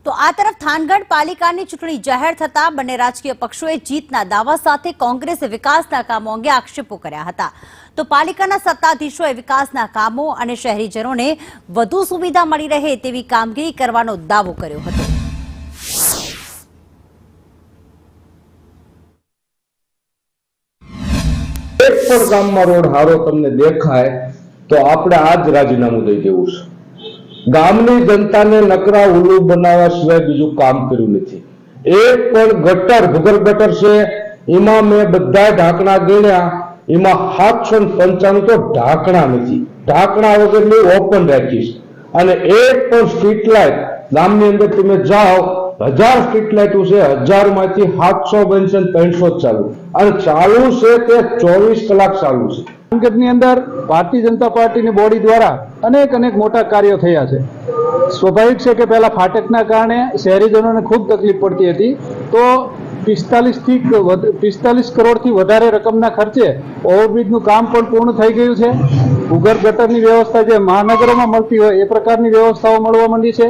તો આ તરફ થાનગઢ પાલિકાની ચૂંટણી જાહેર થતા બંને રાજકીય પક્ષોએ જીતના દાવા સાથે કોંગ્રેસે વિકાસના કામો અંગે આક્ષેપો કર્યા હતા। તો પાલિકાના સત્તાધીશોએ વિકાસના કામો અને શહેરીજનોને વધુ સુવિધા મળી રહે તેવી કામગીરી કરવાનો દાવો કર્યો હતો। એક પણ ગામમાં રોડ હારો તમને દેખાય તો આપણે આજ રાજીનામું દઈ દેવું છે। ગામની જનતાને નકરા ઉલ્લુ બનાવવા સિવાય બીજું કામ કર્યું નથી। એક પણ ગટર ભૂગર્ભ ગટર છે એમાં મેં બધા ઢાંકણા ગણ્યા, એમાં 795 તો ઢાંકણા નથી। ઢાંકણા વગરની ઓપન રાખીશ। અને એક પણ સ્ટ્રીટ લાઇટ ગામની અંદર તમે જાઓ 1000 સ્ટ્રીટ લાઇટો છે, 1000 માંથી 700 બનશે 300 ચાલુ, અને ચાલુ છે તે 24 કલાક ચાલુ છે। થાનગઢની અંદર ભારતીય જનતા પાર્ટીની બોડી દ્વારા અનેક મોટા કાર્યો થયા છે। સ્વાભાવિક છે કે પહેલા ફાટકના કારણે શહેરીજનોને ખૂબ તકલીફ પડતી હતી, તો 45 કરોડથી વધારે રકમના ખર્ચે ઓવરબ્રિજનું કામ પણ પૂર્ણ થઈ ગયું છે। ભૂગર્ભ ગટરની વ્યવસ્થા જે મહાનગરોમાં મળતી હોય એ પ્રકારની વ્યવસ્થાઓ મળવા માંડી છે।